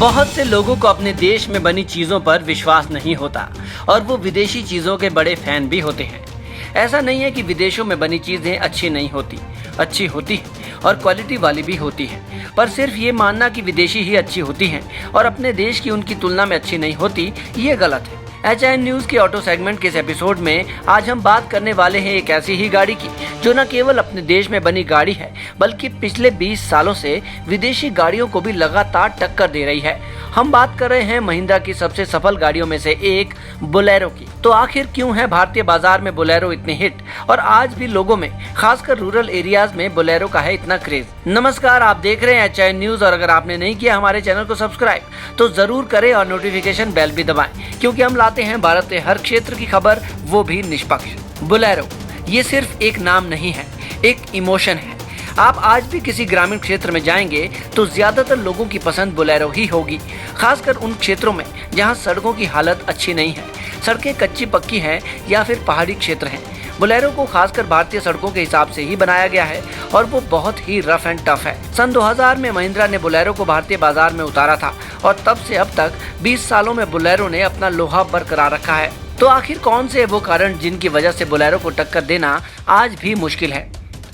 बहुत से लोगों को अपने देश में बनी चीज़ों पर विश्वास नहीं होता और वो विदेशी चीज़ों के बड़े फैन भी होते हैं। ऐसा नहीं है कि विदेशों में बनी चीज़ें अच्छी होती हैं और क्वालिटी वाली भी होती हैं, पर सिर्फ ये मानना कि विदेशी ही अच्छी होती हैं और अपने देश की उनकी तुलना में अच्छी नहीं होती, ये गलत है। HIN न्यूज़ के ऑटो सेगमेंट के इस एपिसोड में आज हम बात करने वाले हैं एक ऐसी ही गाड़ी की जो न केवल अपने देश में बनी गाड़ी है बल्कि पिछले 20 सालों से विदेशी गाड़ियों को भी लगातार टक्कर दे रही है। हम बात कर रहे हैं महिंद्रा की सबसे सफल गाड़ियों में से एक बोलेरो की। तो आखिर क्यों है भारतीय बाजार में बोलेरो इतने हिट और आज भी लोगों में खासकर रूरल एरियाज में बोलेरो का है इतना क्रेज। नमस्कार, आप देख रहे हैं HIN न्यूज़ और अगर आपने नहीं किया हमारे चैनल को सब्सक्राइब तो जरूर करें और नोटिफिकेशन बेल भी दबाएं, क्योंकि हम लाते हैं भारत के हर क्षेत्र की खबर, वो भी निष्पक्ष। बोलेरो ये सिर्फ एक नाम नहीं है, एक इमोशन है। आप आज भी किसी ग्रामीण क्षेत्र में जाएंगे तो ज्यादातर लोगों की पसंद बोलेरो ही होगी, खासकर उन क्षेत्रों में जहां सड़कों की हालत अच्छी नहीं है, सड़कें कच्ची पक्की हैं या फिर पहाड़ी क्षेत्र हैं। बोलेरो को खासकर भारतीय सड़कों के हिसाब से ही बनाया गया है और वो बहुत ही रफ एंड टफ है। सन 2000 में महिंद्रा ने बोलेरो को भारतीय बाजार में उतारा था और तब से अब तक 20 सालों में बोलेरो ने अपना लोहा बरकरार रखा है। तो आखिर कौन से वो कारण जिनकी वजह से बोलेरो को टक्कर देना आज भी मुश्किल है?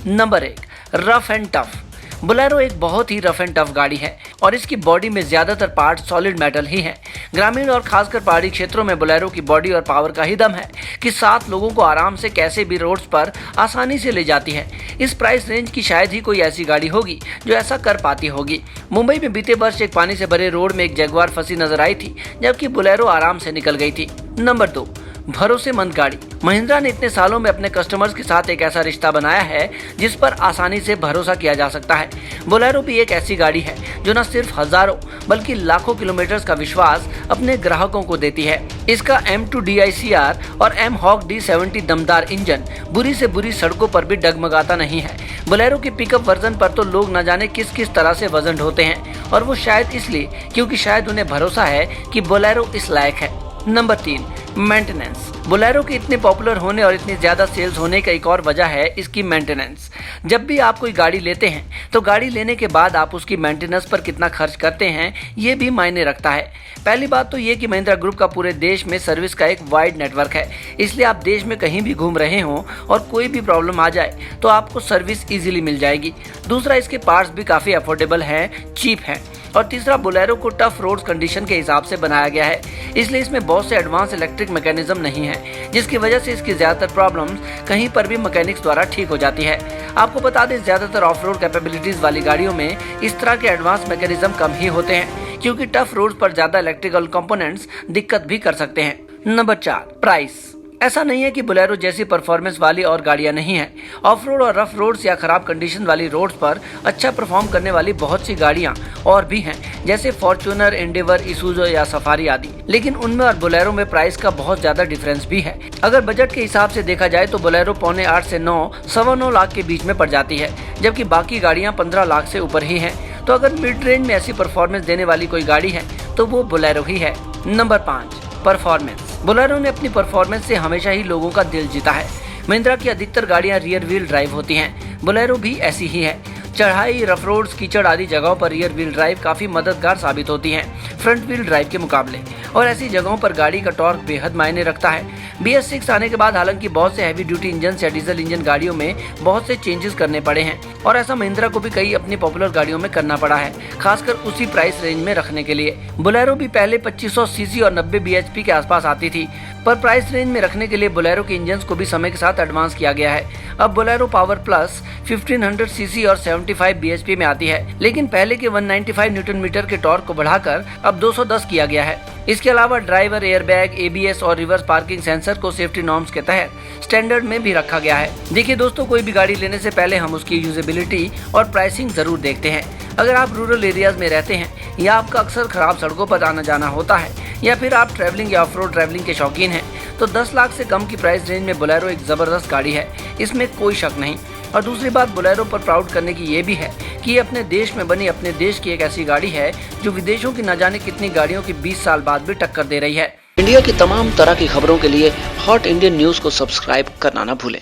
Number 1, rough and tough. Bolero एक बहुत ही रफ एंड टफ गाड़ी है और इसकी बॉडी में ज्यादातर पार्ट सॉलिड मेटल ही हैं। ग्रामीण और खासकर पहाड़ी क्षेत्रों में बोलेरो की बॉडी और पावर का ही दम है कि 7 लोगों को आराम से कैसे भी रोड्स पर आसानी से ले जाती है। इस प्राइस रेंज की शायद ही कोई ऐसी गाड़ी होगी जो ऐसा कर पाती होगी। मुंबई में बीते वर्ष एक पानी से भरे रोड में एक जगुआर फंसी नजर आई थी, जबकि बोलेरो आराम से निकल गई थी। नंबर 2, भरोसेमंद गाड़ी। महिंद्रा ने इतने सालों में अपने कस्टमर्स के साथ एक ऐसा रिश्ता बनाया है जिस पर आसानी से भरोसा किया जा सकता है। बोलेरो भी एक ऐसी गाड़ी है जो न सिर्फ हजारों बल्कि लाखों किलोमीटर्स का विश्वास अपने ग्राहकों को देती है। इसका M2 DICR और M-Hawk D70 दमदार इंजन बुरी से बुरी सड़कों पर भी डगमगाता नहीं है। बोलेरो के पिकअप वर्जन पर तो लोग न जाने किस किस तरह से वजन ढोते हैं और वो शायद इसलिए क्योंकि शायद उन्हें भरोसा है कि बोलेरो इस लायक है। Number 3, maintenance. बोलेरो के इतने पॉपुलर होने और इतनी ज़्यादा सेल्स होने का एक और वजह है इसकी मेंटेनेंस। जब भी आप कोई गाड़ी लेते हैं तो गाड़ी लेने के बाद आप उसकी मेंटेनेंस पर कितना खर्च करते हैं ये भी मायने रखता है। पहली बात तो ये कि महिंद्रा ग्रुप का पूरे देश में सर्विस का एक वाइड नेटवर्क है, इसलिए आप देश में कहीं भी घूम रहे हों और कोई भी प्रॉब्लम आ जाए तो आपको सर्विस ईजिली मिल जाएगी। दूसरा, इसके पार्ट्स भी काफ़ी अफोर्डेबल हैं, चीप हैं। और तीसरा, बोलेरो को टफ रोड कंडीशन के हिसाब से बनाया गया है, इसलिए इसमें बहुत से एडवांस इलेक्ट्रिक मैकेनिज्म नहीं है, जिसकी वजह से इसकी ज्यादातर प्रॉब्लम्स कहीं पर भी मैकेनिक्स द्वारा ठीक हो जाती है। आपको बता दें, ज्यादातर ऑफ रोड कैपेबिलिटीज वाली गाड़ियों में इस तरह के एडवांस मैकेनिज्म कम ही होते हैं, क्योंकि टफ रोड पर ज्यादा इलेक्ट्रिकल कंपोनेंट्स दिक्कत भी कर सकते हैं। Number 4, price. ऐसा नहीं है कि बोलेरो जैसी परफॉर्मेंस वाली और गाड़ियां नहीं हैं। ऑफ रोड और रफ रोड्स या खराब कंडीशन वाली रोड्स पर अच्छा परफॉर्म करने वाली बहुत सी गाड़ियां और भी हैं, जैसे फॉर्च्यूनर, एंडेवर, इसूजो या सफारी आदि। लेकिन उनमें और बोलेरो में प्राइस का बहुत ज्यादा डिफरेंस भी है। अगर बजट के हिसाब से देखा जाए तो बोलेरो 8.25 से 9.9 लाख के बीच में पड़ जाती है, जबकि बाकी गाड़ियाँ 15 लाख से ऊपर ही है। तो अगर मिड रेंज में ऐसी परफॉर्मेंस देने वाली कोई गाड़ी है तो वो बोलेरो ही है। Number 5, performance. बोलेरो ने अपनी परफॉर्मेंस से हमेशा ही लोगों का दिल जीता है। महिंद्रा की अधिकतर गाड़ियां रियर व्हील ड्राइव होती हैं, बोलेरो भी ऐसी ही है। चढ़ाई, रफ रोड्स, कीचड़ आदि जगहों पर रियर व्हील ड्राइव काफी मददगार साबित होती है फ्रंट व्हील ड्राइव के मुकाबले, और ऐसी जगहों पर गाड़ी का टॉर्क बेहद मायने रखता है। BS6 आने के बाद हालांकि बहुत से हैवी ड्यूटी इंजन या डीजल इंजन गाड़ियों में बहुत से चेंजेस करने पड़े हैं और ऐसा महिंद्रा को भी कई अपनी पॉपुलर गाड़ियों में करना पड़ा है, खासकर उसी प्राइस रेंज में रखने के लिए। बोलेरो भी पहले 2500 सीसी और 90 bhp के आसपास आती थी, पर प्राइस रेंज में रखने के लिए बोलेरो के इंजन को भी समय के साथ एडवांस किया गया है। अब बोलेरो पावर प्लस 1500 सीसी और 75 bhp में आती है, लेकिन पहले के 195 न्यूटन मीटर के टॉर्क को बढ़ाकर अब 210 किया गया है। इसके अलावा ड्राइवर, एयरबैग, ABS और रिवर्स पार्किंग सेंसर को सेफ्टी नॉर्म्स के तहत स्टैंडर्ड में भी रखा गया है। देखिए दोस्तों, कोई भी गाड़ी लेने से पहले हम उसकी यूजेबिलिटी और प्राइसिंग जरूर देखते हैं। अगर आप रूरल एरियाज में रहते हैं या आपका अक्सर खराब सड़कों पर आना जाना होता है या फिर आप ट्रैवलिंग या ऑफ रोड ट्रैवलिंग के शौकीन हैं तो 10 लाख से कम की प्राइस रेंज में बोलेरो एक जबरदस्त गाड़ी है, इसमें कोई शक नहीं। और दूसरी बात बोलेरो पर प्राउड करने की ये भी है कि ये अपने देश में बनी, अपने देश की एक ऐसी गाड़ी है जो विदेशों की न जाने कितनी गाड़ियों की 20 साल बाद भी टक्कर दे रही है। इंडिया की तमाम तरह की खबरों के लिए हॉट इंडियन न्यूज़ को सब्सक्राइब करना ना भूलें।